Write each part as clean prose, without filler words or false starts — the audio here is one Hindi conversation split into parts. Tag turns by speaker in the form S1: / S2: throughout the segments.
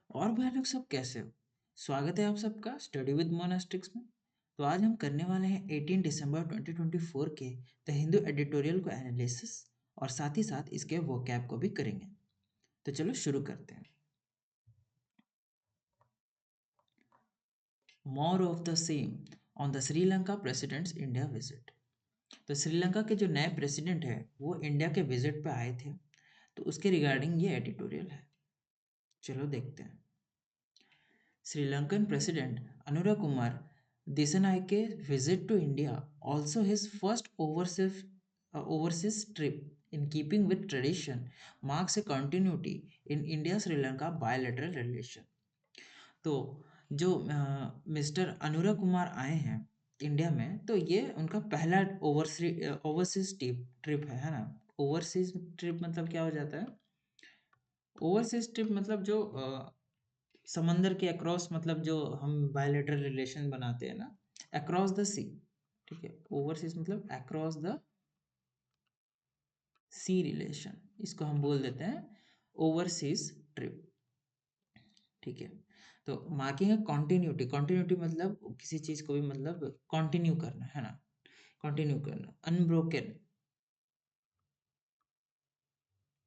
S1: और भाई लोग सब कैसे हो? स्वागत है आप सबका स्टडी विद मोनास्टिक्स में। तो आज हम करने वाले हैं 18 दिसंबर 2024 के द हिंदू एडिटोरियल को एनालिसिस और साथ ही साथ इसके वोकैब को भी करेंगे। तो चलो शुरू करते हैं। More of the same on the Sri Lanka president's India visit. तो श्रीलंका के जो नए प्रेसिडेंट है वो इंडिया के विजिट पे आए थे, तो उसके रिगार्डिंग ये एडिटोरियल है। चलो देखते हैं। Sri Lankan President Anura Kumar Dissanayake visit to India, also his first overseas trip in keeping with tradition, marks a continuity in India-Sri Lanka bilateral relation. तो जो मिस्टर अनुरा कुमार आए हैं इंडिया में, तो ये उनका पहला ओवरसीज ट्रिप है ना। ओवरसीज ट्रिप मतलब क्या हो जाता है? ओवरसीज ट्रिप मतलब जो समंदर के अक्रॉस, मतलब जो हम बायलैटरल रिलेशन बनाते हैं ना, अक्रॉस द सी। ठीक है, ओवरसीज मतलब अक्रॉस द सी रिलेशन, इसको हम बोल देते हैं ओवरसीज ट्रिप। ठीक है, तो मार्किंग है कॉन्टिन्यूटी। कॉन्टिन्यूटी मतलब किसी चीज को भी मतलब कंटिन्यू करना है ना, कंटिन्यू करना, अनब्रोकन,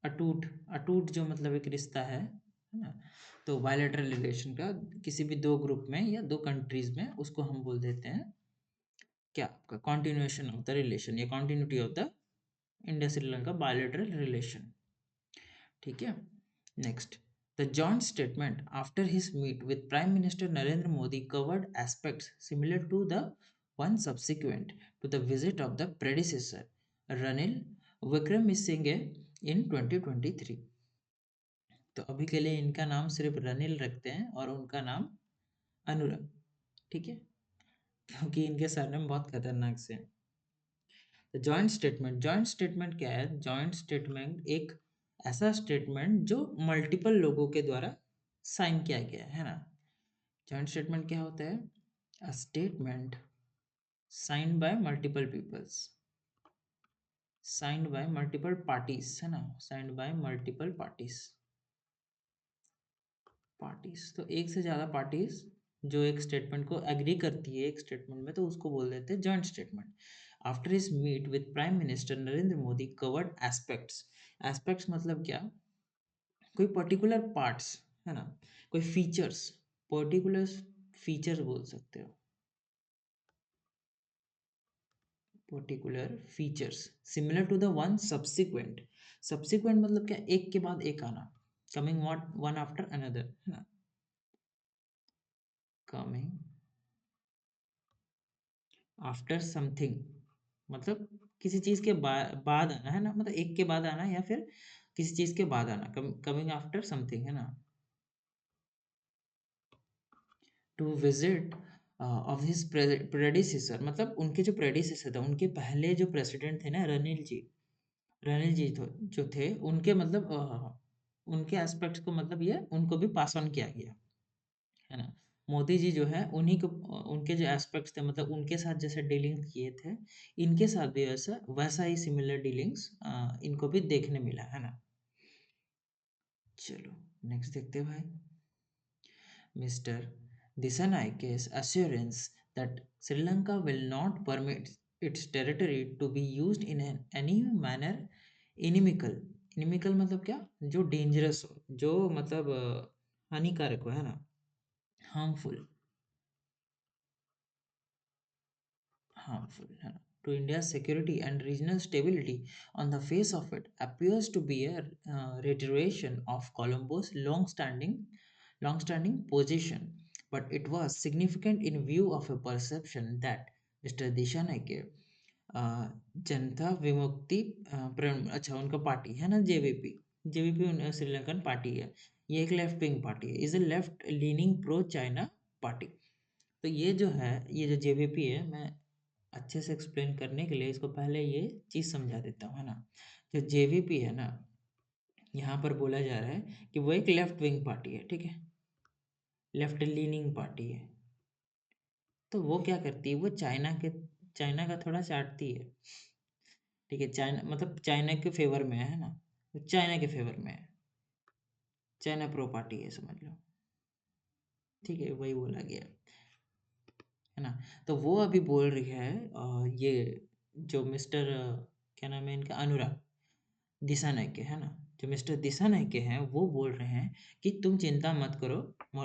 S1: अटूट। अटूट जो मतलब एक रिश्ता है ना। तो बायलैटरल रिलेशन का किसी भी दो ग्रुप में या दो कंट्रीज में, उसको हम बोल देते हैं क्या, आपका कंटिन्यूएशन ऑफ द रिलेशन या continuity of the India Sri Lanka bilateral relation. ठीक है, next. The joint statement after his meet with prime minister Narendra Modi covered aspects similar to the one subsequent to the visit of the predecessor Ranil Wickremesinghe in 2023। तो अभी के लिए इनका नाम सिर्फ रनिल रखते हैं और उनका नाम अनुराग। ठीक है, क्योंकि इनके सरनेम बहुत खतरनाक से हैं। जॉइंट स्टेटमेंट, जॉइंट स्टेटमेंट क्या है? जॉइंट स्टेटमेंट एक ऐसा स्टेटमेंट जो मल्टीपल लोगों के द्वारा साइन किया गया है ना। जॉइंट स्टेटमेंट क्या होता है? A statement signed by multiple peoples, signed by multiple parties है ना, signed by multiple parties. Parties तो एक से ज़्यादा पार्टीज जो एक स्टेटमेंट को एग्री करती है एक स्टेटमेंट में, तो उसको बोल देते हैं joint statement. After his meet with prime minister Narendra Modi covered aspects. Aspects मतलब क्या? कोई पर्टिकुलर पार्ट्स है ना, कोई फीचर्स, पर्टिकुलर फीचर्स बोल सकते हो, particular features similar to the one subsequent. Subsequent मतलब क्या? एक के बाद एक आना, coming what one after another है ना, कमिंग आफ्टर समथिंग मतलब किसी चीज के बाद आना है ना, मतलब एक के बाद आना या फिर किसी चीज के बाद आना, कमिंग आफ्टर समथिंग है ना। To visit of his predecessor, मतलब उनके जो प्रेडिसेसर थे, उनके पहले जो प्रेसिडेंट थे ना, रनिल जी। रनिल जी जो थे उनके मतलब उनके एस्पेक्ट्स को मतलब ये उनको भी पास ऑन किया गया है ना। मोदी जी जो है उन्हीं को उनके जो एस्पेक्ट्स थे, मतलब उनके साथ जैसे डीलिंग किए थे, इनके साथ भी वैसा वैसा ही सिमिलर डीलिंग्स इनको भी देखने मिला है ना। चलो नेक्स्ट देखते हैं भाई। Mr. Dissanayke's assurance that Sri Lanka will not permit its territory to be used in any manner inimical। inimical मतलब क्या? जो डेंजरस हो, जो मतलब हानिकारक हो है ना, हार्मफुल, हार्मफुल है ना, to India's security and regional stability on the face of it appears to be a reiteration of Colombo's long-standing position, but it was significant in view of a perception that Mr. Dishanayke जनता विमुक्ति अच्छा उनका पार्टी है ना, जेवीपी। जेवीपी श्रीलंकन पार्टी है, ये एक लेफ्ट विंग पार्टी है, is a left leaning pro China party. तो ये जो है, ये जो जेवीपी है, मैं अच्छे से एक्सप्लेन करने के लिए इसको पहले ये चीज़ समझा देता हूँ है ना। जो जेवीपी है ना, यहाँ पर बोला जा रहा है कि वो एक लेफ्ट विंग पार्टी है, ठीक है, लेफ्ट लीनिंग पार्टी है। तो वो क्या करती है? वो चाइना का थोड़ा चाटती है। ठीक है, चाइना मतलब चाइना के फेवर में है ना, वो चाइना के फेवर में है, चाइना प्रो पार्टी है समझ लो। ठीक है, वही बोला गया है ना। तो वो अभी बोल रही है ये जो मिस्टर क्या नाम है इनका, अनुराग दिसानायके है ना, जो मिस्टर दिसानायके हैं वो बोल रहे हैं कि तुम चिंता मत करो।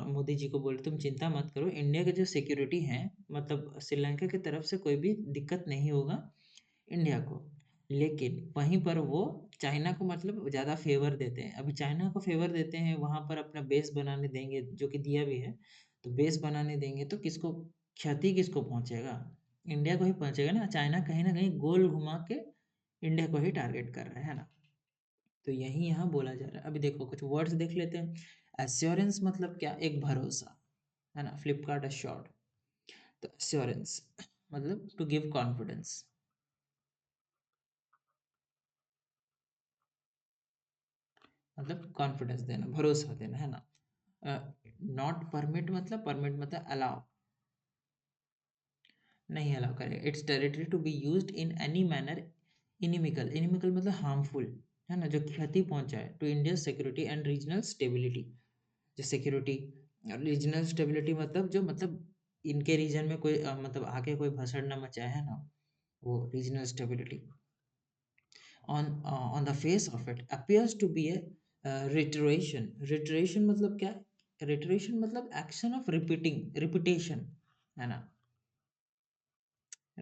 S1: मोदी जी को बोले तुम चिंता मत करो, इंडिया के जो सिक्योरिटी है, मतलब श्रीलंका की तरफ से कोई भी दिक्कत नहीं होगा इंडिया को। लेकिन वहीं पर वो चाइना को मतलब ज़्यादा फेवर देते हैं, अभी चाइना को फेवर देते हैं, वहाँ पर अपना बेस बनाने देंगे, जो कि दिया भी है। तो बेस बनाने देंगे तो किसको क्षति, किसको पहुंचेगा? इंडिया को ही पहुंचेगा ना। चाइना कहीं ना कहीं गोल घुमा के इंडिया को ही टारगेट कर रहा है ना। तो यही यहाँ बोला जा रहा है। अभी देखो कुछ वर्ड्स देख लेते हैं। एश्योरेंस मतलब क्या? एक भरोसा, है ना। Flipkart assured. तो एश्योरेंस मतलब टू गिव कॉन्फिडेंस, मतलब कॉन्फिडेंस देना, भरोसा देना, है ना। नॉट परमिट मतलब, परमिट मतलब अलाउ, नहीं अलाउ करेगा। Its territory to be used in any manner inimical, inimical मतलब हार्मफुल, है ना, जो क्षति पहुंचाए to India security and regional stability. जो सिक्योरिटी, रीजनल स्टेबिलिटी मतलब जो मतलब इनके रीजन में कोई मतलब आके कोई भसड़ न मचाए, है ना, वो regional stability. on the face of it appears to be a reiteration, reiteration मतलब क्या? reiteration मतलब action of repeating, repetition, है ना,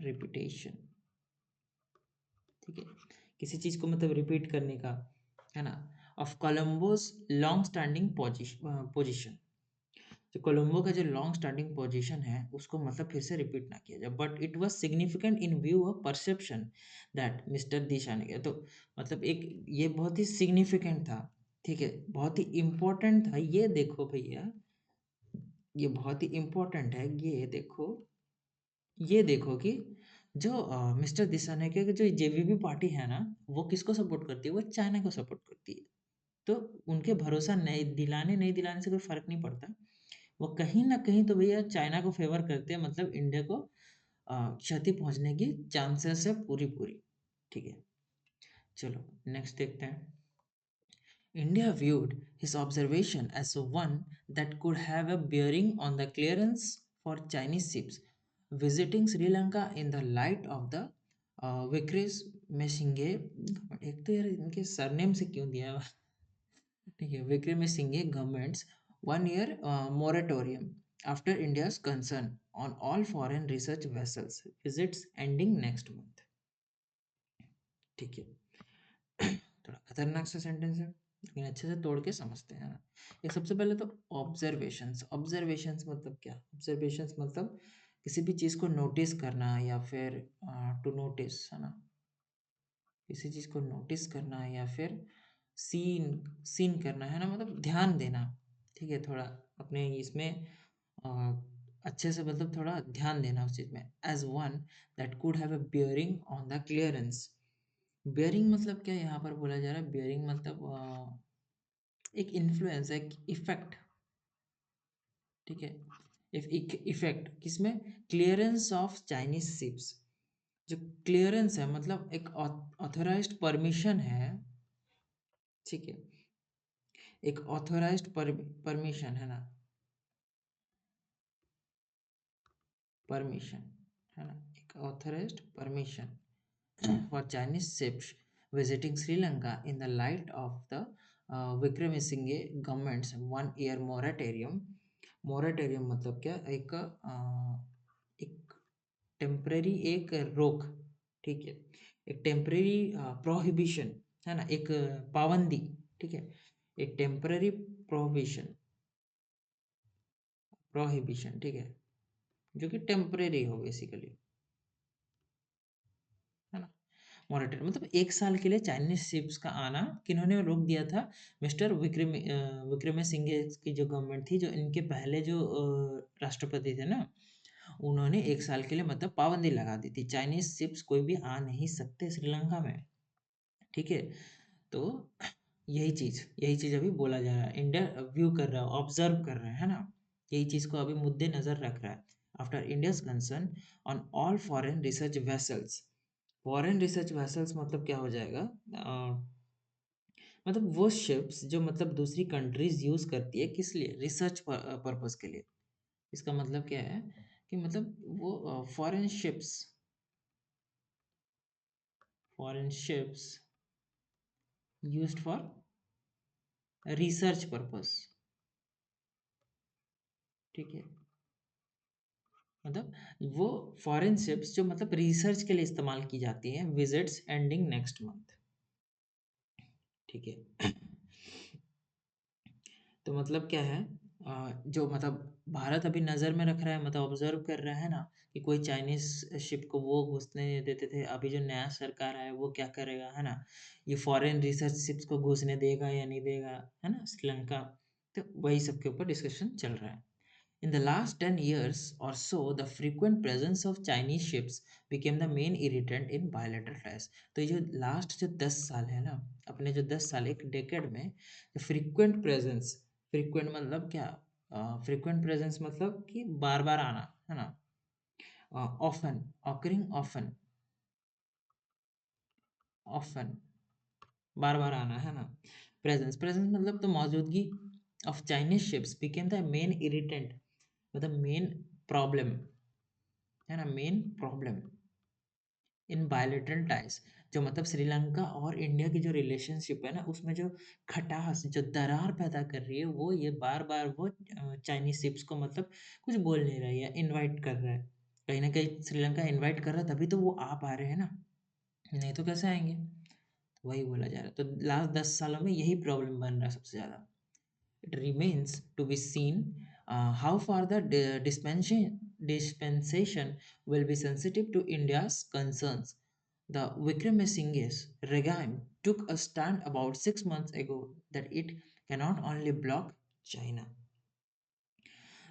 S1: repetition, ठीक है, किसी चीज को मतलब रिपीट करने का, है ना। ऑफ कोलंबोस लॉन्ग स्टैंडिंग पोजिशन, जो कोलंबो का जो लॉन्ग स्टैंडिंग पोजीशन है उसको मतलब फिर से रिपीट ना किया जाए, but it was significant in view of perception that mister Disha ने किया। तो मतलब एक ये बहुत ही सिग्निफिकेंट था, ठीक है, बहुत ही इम्पोर्टेंट था। ये देखो भैया, ये बहुत ही इम्पोर्टेंट है। ये देखो कि जो मिस्टर दिसानायके की जो जेवीबी पार्टी है ना, वो किसको सपोर्ट करती है? वो चाइना को सपोर्ट करती है। तो उनके भरोसा नहीं दिलाने से कोई फर्क नहीं पड़ता। वो कहीं न कहीं तो भैया चाइना को फ़ेवर करते हैं, मतलब इंडिया को क्षति पहुँचने की चांसेस है पूरी-पूरी। ठीक है, चलो नेक्स्ट देखते हैं। India viewed his observation as one that could have a bearing on the clearance for Chinese ships visiting Sri Lanka in the light of the विक्रेस मेसिंगे, एक तो यार इनके सरनेम से क्यों दिया है? ठीक है, Wickremesinghe governments 1 year moratorium after India's concern on all foreign research vessels visits ending next month। ठीक है, थोड़ा खतरनाक सा सेंटेंस है लेकिन अच्छे से तोड़ के समझते हैं ना। ये सबसे पहले तो ऑब्जर्वेशंस, ऑब्जर्वेशंस मतलब क्या? ऑब्जर्वेशंस मतलब किसी भी चीज़ को नोटिस करना या फिर टू नोटिस, है ना, किसी चीज़ को नोटिस करना या फिर सीन सीन करना, है ना, मतलब ध्यान देना। ठीक है, थोड़ा अपने इसमें अ, अच्छे से मतलब थोड़ा ध्यान देना उस चीज़ में। As one that could have a bearing on the clearance. Bearing मतलब क्या यहाँ पर बोला जा रहा है? बियरिंग मतलब एक इन्फ्लुएंस, एक इफेक्ट, ठीक है, एक इफेक्ट किसमें? Clearance of Chinese ships. जो क्लियरेंस है मतलब एक ऑथराइज्ड परमिशन है, ठीक है, एक ऑथराइज्ड परमिशन, है ना, परमिशन, है ना, एक authorised permission for Chinese ships visiting Sri Lanka in the light of the Wickremesinghe governments 1 year moratorium। Moratorium मतलब क्या? एक टेम्परेरी एक रोक, ठीक है, एक टेम्परेरी प्रोहिबिशन, है ना, एक पाबंदी, ठीक है, एक टेम्परेरी प्रोहिबिशन, प्रोहिबिशन, ठीक है, जो कि टेम्परेरी हो बेसिकली, है ना। मॉनिटर मतलब 1 साल के लिए चाइनीज शिप्स का आना किन्होंने रोक दिया था? मिस्टर विक्रमसिंघे की जो गवर्नमेंट थी, जो इनके पहले जो राष्ट्रपति थे ना, उन्होंने 1 साल के लिए मतलब पाबंदी लगा दी थी, चाइनीज शिप्स कोई भी आ नहीं सकते श्रीलंका में। ठीक है, तो यही चीज अभी बोला जा रहा है, इंडिया व्यू कर रहा है, ऑब्जर्व कर रहा है ना, यही चीज को अभी मुद्दे नजर रख रहा है। After India's concern on all foreign research vessels. Foreign research vessels मतलब क्या हो जाएगा? मतलब वो शिप्स जो मतलब दूसरी कंट्रीज यूज करती है, किस लिए? रिसर्च पर्पस के लिए। इसका मतलब क्या है कि मतलब वो foreign ships used for research purpose, ठीक है। मतलब वो फॉरेन शिप्स जो मतलब रिसर्च के लिए इस्तेमाल की जाती हैं, विजिट्स एंडिंग नेक्स्ट मंथ, ठीक है। तो मतलब क्या है, जो मतलब भारत अभी नज़र में रख रहा है, मतलब ऑब्जर्व कर रहा है ना, कि कोई चाइनीज शिप को वो घुसने नहीं देते थे, अभी जो नया सरकार आया वो क्या करेगा, है ना, ये फॉरेन रिसर्च शिप्स को घुसने देगा या नहीं देगा, है ना, श्रीलंका। तो वही सब के ऊपर डिस्कशन चल रहा है। In the last 10 years or so, the frequent presence of Chinese ships became the main irritant in bilateral ties. तो ये जो लास्ट जो 10 साल है ना, अपने जो 10 साल एक डेकेड में, फ्रीक्वेंट प्रेजेंस, फ्रीक्वेंट मतलब क्या, फ्रीक्वेंट प्रेजेंस मतलब कि बार बार आना, है ना, ऑफन, ऑकरिंग ऑफन, ऑफन, बार बार आना, है ना, प्रेजेंस, प्रेजेंस मतलब तो मौजूदगी of Chinese ships became the main irritant, मतलब मेन प्रॉब्लम, है ना, main problem in bilateral ties, जो मतलब श्रीलंका और इंडिया की जो रिलेशनशिप है ना, उसमें जो खटास, जो दरार पैदा कर रही है, वो ये बार बार वो चाइनीज शिप्स को मतलब कुछ बोल नहीं रहा है या इनवाइट कर रहा है, कहीं ना कहीं श्रीलंका इनवाइट कर रहा है तभी तो वो आ पा रहे हैं ना, नहीं तो कैसे आएंगे। तो वही बोला जा रहा है, तो लास्ट 10 सालों में यही प्रॉब्लम बन रहा है सबसे ज़्यादा। It remains to be seen how far the dispensation will be sensitive to India's concerns. The Vikramasinghe's regime took a stand about 6 months ago that it cannot only block China.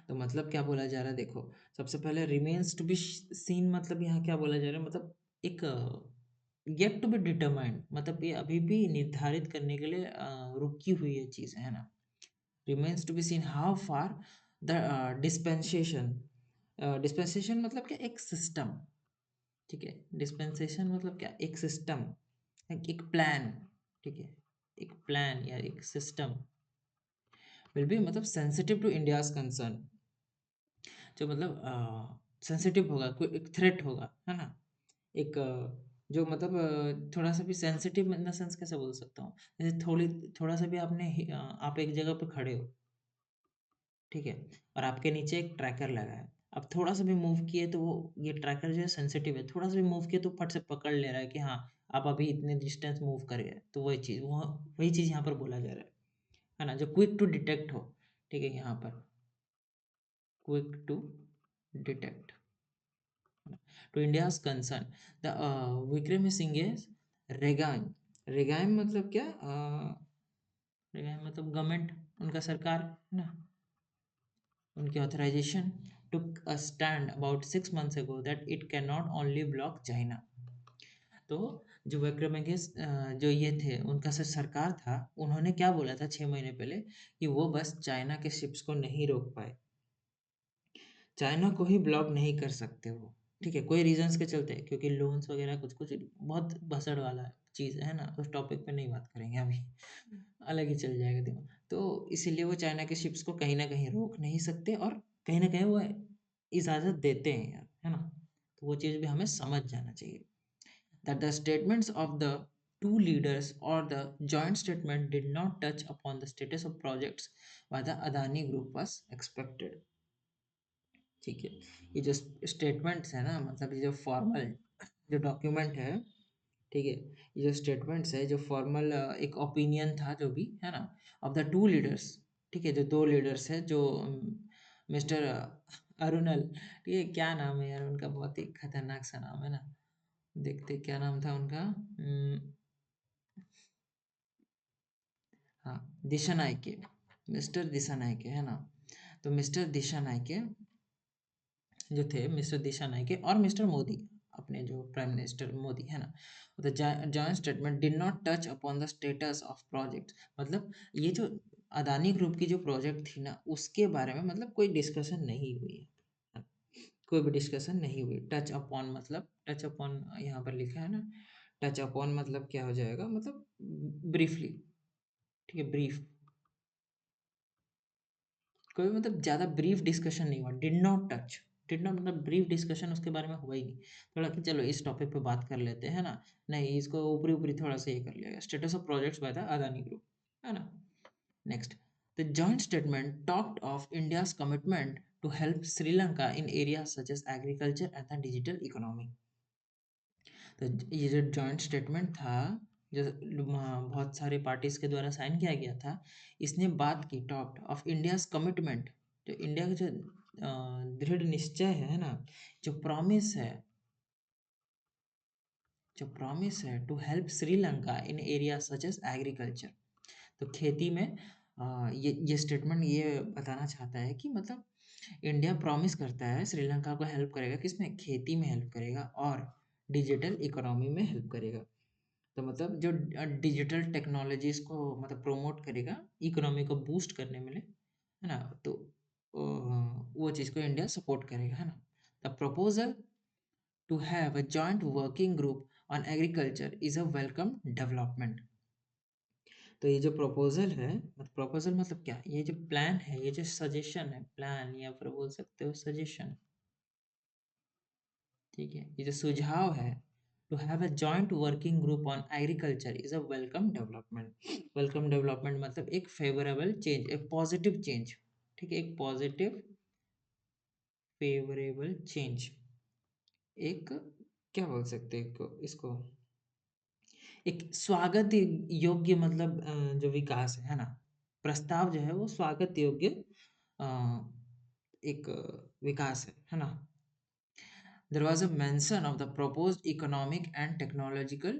S1: तो मतलब क्या बोला जा रहा है, देखो, सबसे पहले रिमेन्स टू बी सीन, मतलब यहाँ क्या बोला जा रहा है, मतलब एक येट टू बी डिटरमाइंड, मतलब ये अभी भी निर्धारित करने के लिए रुकी हुई है चीज़, है ना। remains to be seen how far the dispensation मतलब क्या, एक सिस्टम, ठीक है, डिस्पेंसेशन मतलब क्या, एक सिस्टम, एक प्लान, ठीक है, एक प्लान या एक सिस्टम विल बी मतलब सेंसिटिव टू इंडियाज कंसर्न, जो मतलब सेंसिटिव होगा, कोई एक थ्रेट होगा, है ना, एक जो मतलब थोड़ा सा भी सेंसिटिव इन द सेंस कैसे बोल सकता हूँ, जैसे थोड़ा सा भी आप एक जगह पे खड़े हो, ठीक है, और आपके नीचे एक ट्रैकर लगा है, अब थोड़ा सा भी मूव किए तो वो ये ट्रैकर जो है सेंसिटिव है, थोड़ा सा भी मूव किए तो फट से पकड़ ले रहा है कि हाँ, आप अभी इतने डिस्टेंस मूव कर गए, तो वही चीज़ यहाँ पर बोला जा रहा है ना, जो क्विक टू डिटेक्ट हो, ठीक है, यहाँ पर quick to detect to India's concern, the Wickremesinghe रेगान, रेगान मतलब क्या, रेगान मतलब गवर्नमेंट, उनका सरकार, है ना, उनकी authorisation took a stand about 6 months ago that it cannot only block China. तो जो विक्रमांगे जो ये थे, उनका सरकार था, उन्होंने क्या बोला था 6 महीने पहले, कि वो बस चाइना के शिप्स को नहीं रोक पाए, चाइना को ही ब्लॉक नहीं कर सकते वो, ठीक है, कोई रीजंस के चलते, क्योंकि लोन्स वगैरह कुछ कुछ बहुत भसड़ वाला चीज़ है ना, उस टॉपिक पे नहीं बात करेंगे अभी, अलग ही चल जाएगा दिमाग। तो इसीलिए वो चाइना के शिप्स को कहीं ना कहीं रोक नहीं सकते, और कहीं ना कहीं वो इजाज़त देते हैं यार, है ना, तो वो चीज़ भी हमें समझ जाना चाहिए, that the statements of the two leaders or the joint statement did not touch upon the status of projects by the Adani Group was expected, ठीक है। ये जो स्टेटमेंट्स है ना, मतलब ये जो फॉर्मल जो डॉक्यूमेंट है, ठीक है, ये जो स्टेटमेंट्स है, जो फॉर्मल एक ओपिनियन था जो भी, है ना, ऑफ द टू लीडर्स, ठीक है, जो दो लीडर्स है, जो मिस्टर अरुणल, ठीक है, क्या नाम है यार उनका, बहुत ही खतरनाक सा नाम है ना, देखते क्या नाम था उनका, हाँ, दिशा नायके, मिस्टर दिशा नायके, है ना, तो मिस्टर दिशा नायके जो थे, मिस्टर दिशा नायके और मिस्टर मोदी, अपने जो प्राइम मिनिस्टर मोदी, है ना, the joint statement did not touch upon the status of project, मतलब ये जो अदानी ग्रुप की जो प्रोजेक्ट थी ना, उसके बारे में मतलब कोई डिस्कशन नहीं हुई है, कोई भी डिस्कशन नहीं हुई। टच अपॉन मतलब, टच अपॉन यहाँ पर लिखा है ना, टच अपॉन मतलब क्या हो जाएगा, मतलब ब्रीफली, ठीक है, ब्रीफ, कोई मतलब ज़्यादा ब्रीफ डिस्कशन नहीं हुआ, डिड नॉट मतलब ब्रीफ डिस्कशन उसके बारे में हुआ ही नहीं। थोड़ा कि चलो इस टॉपिक पे बात कर लेते हैं, है ना? नहीं, इसको ऊपरी-ऊपरी थोड़ा सा ये कर लिया गया। Status of projects by the Adani group, है ना? Next, the joint statement talked of India's commitment to help Sri Lanka in areas such as agriculture and the digital economy. तो ये जो जॉइंट स्टेटमेंट था, जो बहुत सारे पार्टीज के द्वारा साइन किया गया था, इसने बात की टॉक्ड ऑफ इंडियाज कमिटमेंट, जो इंडिया का जो दृढ़ निश्चय है ना, जो प्रॉमिस है to help Sri Lanka in area such as agriculture. तो खेती में ये स्टेटमेंट ये बताना चाहता है कि मतलब इंडिया प्रॉमिस करता है श्रीलंका को हेल्प करेगा, किसमें? खेती में हेल्प करेगा और डिजिटल इकोनॉमी में हेल्प करेगा। तो मतलब जो डिजिटल टेक्नोलॉजीज को मतलब प्रोमोट करेगा, इकोनॉमी को बूस्ट करने में, है ना? तो वो चीज़ को इंडिया सपोर्ट करेगा, है ना? The proposal to have a joint working group on agriculture is a welcome development. तो ये जो प्रपोजल है, मतलब प्रपोजल मतलब क्या? ये जो प्लान है, ये जो सजेशन है, प्लान या फिर बोल सकते हो सजेशन, ठीक है? ये जो सुझाव है, to have a joint working group on agriculture is a welcome development. Welcome development मतलब एक फेवरेबल चेंज, एक पॉजिटिव चेंज, ठीक है? एक पॉजिटिव फेवरेबल चेंज, एक क्या बोल सकते हैं इसको, एक स्वागत योग्य मतलब जो विकास है ना, प्रस्ताव जो है वो स्वागत योग्य अ, एक विकास है ना? There was a mention of the proposed economic and technological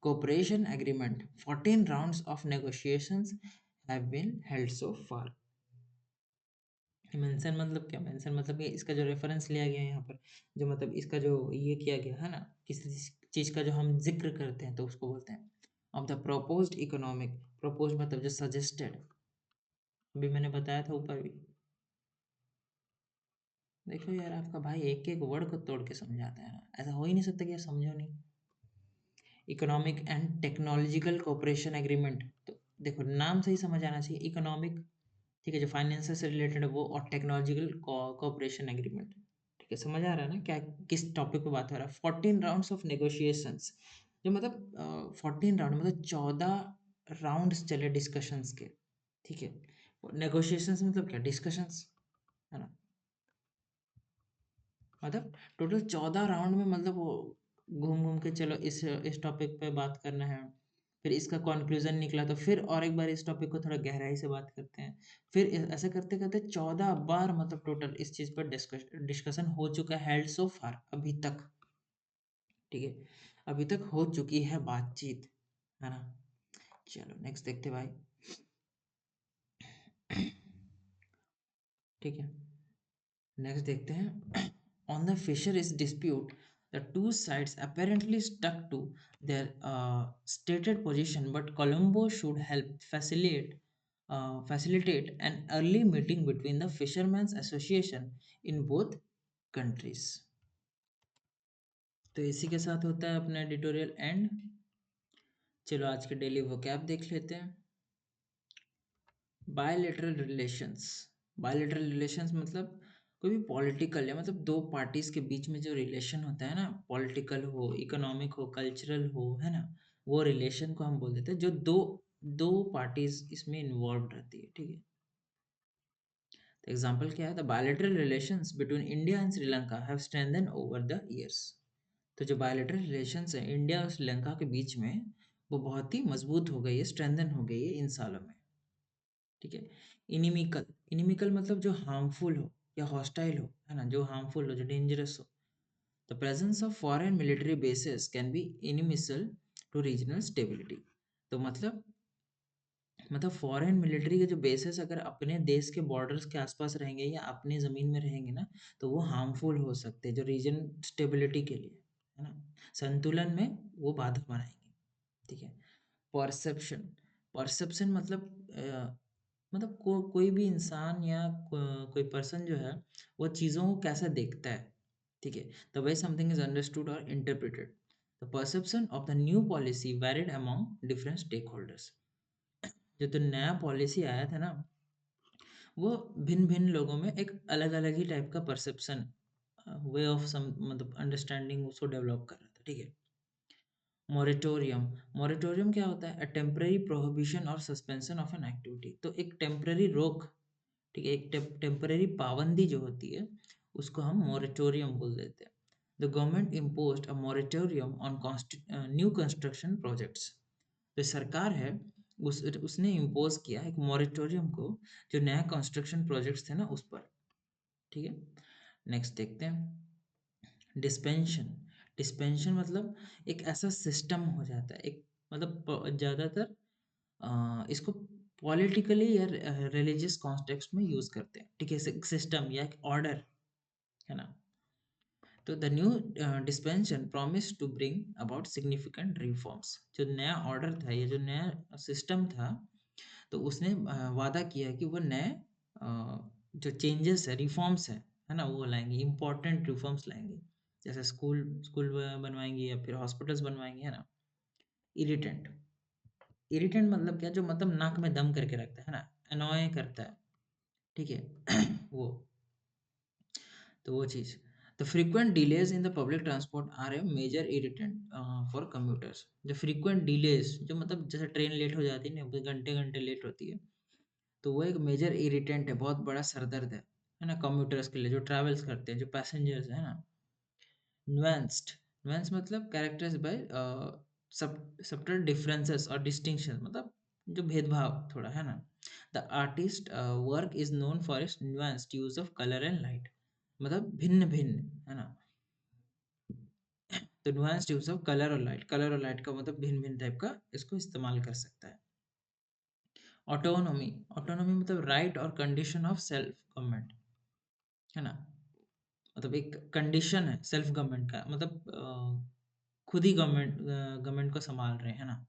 S1: cooperation agreement. 14 rounds of negotiations have been held so far. Mention मतलब क्या? मेंशन मतलब ये इसका जो रेफरेंस लिया गया है यहाँ पर, जो मतलब इसका जो ये किया गया है ना, किसी चीज़ का जो हम जिक्र करते हैं तो उसको बोलते हैं of the proposed economic. Propose मतलब जो सजेस्टेड, अभी मैंने बताया था ऊपर भी। देखो यार, आपका भाई एक एक वर्ड को तोड़ के समझाता है ना, ऐसा हो ही नहीं सकता कि आप समझो नहीं। Economic and technological cooperation agreement, तो देखो नाम से ही समझ आना चाहिए, इकोनॉमिक, ठीक है, जो फाइनेंस से रिलेटेड है वो, और टेक्नोलॉजिकल कोऑपरेशन एग्रीमेंट, ठीक है? समझ आ रहा है ना क्या किस टॉपिक पे बात हो रहा है? 14 राउंड्स ऑफ नेगोशिएशंस, जो मतलब 14 राउंड मतलब 14 राउंड्स चले डिस्कशंस के, ठीक है? नेगोशिएशंस मतलब क्या? डिस्कशंस, है ना? मतलब टोटल 14 राउंड में मतलब वो घूम घूम के चलो इस टॉपिक पे बात करना है, फिर इसका कंक्लूजन निकला तो फिर और एक बार इस टॉपिक को थोड़ा गहराई से बात करते हैं, फिर ऐसे करते करते 14 बार मतलब टोटल इस चीज़ पर डिस्कशन हो चुका है, हेल्ड सो फार, अभी तक, ठीक है? अभी तक हो चुकी है बातचीत, है ना? चलो नेक्स्ट देखते हैं भाई। ठीक है, नेक्स्ट देखते हैं। On the fisheries dispute, the two sides apparently stuck to their stated position, but Colombo should help facilitate an early meeting between the fishermen's association in both countries. तो इसी के साथ होता है अपना एडिटोरियल एंड। चलो आज के डेली वोकैब देख लेते हैं। बायलैटरल रिलेशंस, बायलैटरल रिलेशंस मतलब कोई भी पॉलिटिकल या मतलब दो पार्टीज के बीच में जो रिलेशन होता है ना, पॉलिटिकल हो, इकोनॉमिक हो, कल्चरल हो, है ना, वो रिलेशन को हम बोल देते हैं जो दो दो पार्टीज इसमें इन्वॉल्व रहती है, ठीक है? तो एग्जांपल क्या है? The bilateral relations between India and Sri Lanka have strengthen over the years. तो जो बायलैटरल रिलेशंस है इंडिया और श्रीलंका के बीच में, वो बहुत ही मजबूत हो गई है, स्ट्रेंथन हो गई है इन सालों में, ठीक है? इनिमिकल, इनिमिकल मतलब जो हार्मफुल हो या हॉस्टाइल हो, है ना, जो हार्मफुल हो, जो डेंजरस हो। The presence of foreign military bases can be inimical to regional stability. तो मतलब फॉरेन मिलिट्री के जो बेसेस अगर अपने देश के बॉर्डर्स के आसपास रहेंगे या अपनी ज़मीन में रहेंगे ना, तो वो हार्मफुल हो सकते हैं जो रीजन स्टेबिलिटी के लिए, है ना, संतुलन में वो बाधा बनाएंगे, ठीक है? परसेप्शन, परसेप्शन मतलब कोई भी इंसान या कोई पर्सन जो है वो चीज़ों को कैसे देखता है, ठीक है? The way something is understood और interpreted, the perception of the new policy varied among different stakeholders. जो तो नया पॉलिसी आया था ना, वो भिन्न-भिन्न लोगों में एक अलग-अलग ही टाइप का परसेप्शन वे ऑफ सम मतलब अंडरस्टैंडिंग उसको डेवलप कर रहा था, ठीक है? मॉरेटोरियम, मॉरेटोरियम क्या होता है? अ टेम्परेरी प्रोहिबिशन और सस्पेंशन ऑफ एन एक्टिविटी। तो एक टेम्परेरी रोक, ठीक है? एक टेम्परेरी पाबंदी जो होती है, उसको हम मॉरेटोरियम बोल देते हैं। The government imposed a moratorium on new construction projects. जो सरकार है, उसने इम्पोज किया एक मॉरेटोरियम को, जो नया कंस्ट्रक्शन प्रोजेक्ट्स थे ना उस पर, ठीक है? नेक्स्ट देखते हैं डिस्पेंशन। डिस्पेंशन मतलब एक ऐसा सिस्टम हो जाता है, एक मतलब ज़्यादातर इसको पॉलिटिकली या रिलीजियस कॉन्टेक्स्ट में यूज़ करते हैं, ठीक है? सिस्टम या एक ऑर्डर, है ना? तो the new dispensation promise to bring about significant reforms. जो नया ऑर्डर था, ये जो नया सिस्टम था, तो उसने वादा किया कि वो नए जो चेंजेस है, रिफॉर्म्स है ना, वो लाएंगे, इम्पोर्टेंट रिफॉर्म्स लाएंगे, जैसे स्कूल स्कूल बनवाएंगे या फिर हॉस्पिटल्स बनवाएंगे, है ना? इरिटेंट, इरिटेंट मतलब क्या? जो मतलब नाक में दम करके रखता है ना, अनॉय करता है, ठीक है? वो, तो वो चीज़। The frequent delays in the public transport are a major irritant for commuters. जो फ्रीक्वेंट डिलेज, जो मतलब जैसे ट्रेन लेट हो जाती है ना, घंटे घंटे लेट होती है, तो वो एक मेजर इरिटेंट है, बहुत बड़ा सरदर्द है ना, कम्यूटर्स के लिए जो ट्रैवल्स करते हैं, जो पैसेंजर्स है ना। नुआंस्ड, नुआंस मतलब कैरेक्टराइज्ड बाय सबटल डिफरेंसेस और डिस्टिंक्शन, मतलब जो भेदभाव थोड़ा, है ना। The artist work is known for its nuanced use of colour and light, मतलब भिन्न भिन्न, है ना। तो नुआंस्ड यूज ऑफ कलर और लाइट, कलर और लाइट का मतलब भिन्न भिन्न टाइप का इसको इस्तेमाल कर सकता है। ऑटोनॉमी, ऑटोनॉमी मतलब राइट और कंडीशन ऑफ सेल्फ गवर्नमेंट, है ना। मतलब एक कंडीशन है सेल्फ गवर्नमेंट का, मतलब खुद ही गवर्नमेंट को संभाल रहे हैं, है ना।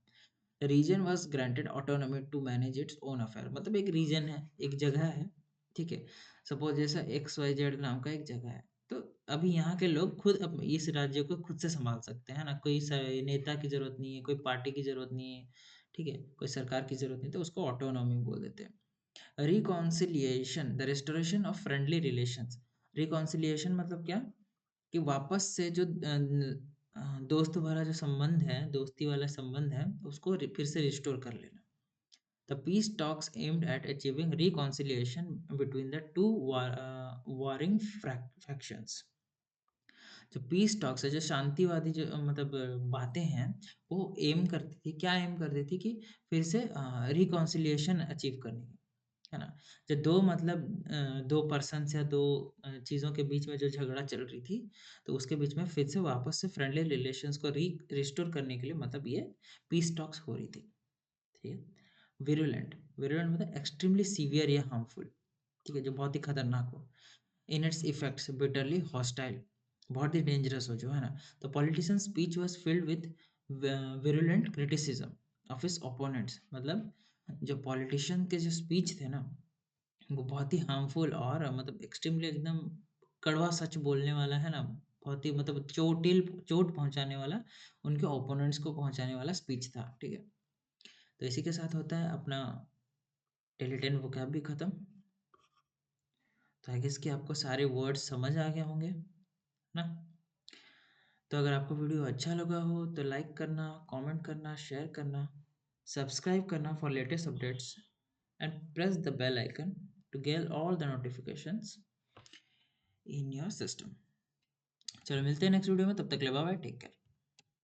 S1: Region was granted autonomy to manage its own affair, मतलब एक रीजन है, एक जगह है, ठीक है। सपोज जैसा एक्स वाई जेड नाम का एक जगह है, तो अभी यहाँ के लोग खुद इस राज्य को खुद से संभाल सकते हैं ना, कोई नेता की जरूरत नहीं है, कोई पार्टी की जरूरत नहीं है, ठीक है, कोई सरकार की जरूरत नहीं, तो उसको ऑटोनॉमी बोल देते हैं। Reconciliation, the restoration of friendly relations. Reconciliation मतलब क्या? कि वापस से जो दोस्त वाला जो संबंध है, दोस्ती वाला संबंध है, उसको फिर से रिस्टोर कर लेना। The peace talks aimed at achieving reconciliation between the two warring factions. जो पीस टॉक्स है, जो शांतिवादी जो मतलब बातें हैं, वो एम करती थी, क्या एम करती थी? कि फिर से रिकॉन्सिलिएशन अचीव करने की, है ना। जो दो मतलब दो पर्सन्स या दो चीज़ों के बीच में जो झगड़ा चल रही थी, तो उसके बीच में फिर से वापस से फ्रेंडली रिलेशंस को रिस्टोर करने के लिए, मतलब ये पीस टॉक्स हो रही थी, ठीक है। विरुलेंट, विरुलेंट मतलब एक्सट्रीमली सीवियर या हार्मफुल, ठीक है, जो बहुत ही खतरनाक हो। In its effects bitterly hostile, बहुत ही डेंजरस हो जो, है ना। तो politician speech was filled with virulent criticism of his opponents, मतलब जो पॉलिटिशियन के जो स्पीच थे ना, वो बहुत ही हार्मफुल और मतलब एक्सट्रीमली एकदम कड़वा सच बोलने वाला, है ना। बहुत ही मतलब चोट पहुंचाने वाला, उनके ओपोनेंट्स को पहुंचाने वाला स्पीच था, ठीक है। तो इसी के साथ होता है अपना डेली 10 vocab भी खत्म। तो आई गेस कि आपको सारे वर्ड्स समझ आ गए होंगे ना। तो अगर आपको वीडियो अच्छा लगा हो तो लाइक करना, कमेंट करना, शेयर करना, सब्सक्राइब करना for latest updates, and press the bell icon to get all the notifications in your system. चलो मिलते हैं नेक्स्ट वीडियो में, तब तक के लिए बाय बाय, टेक केयर।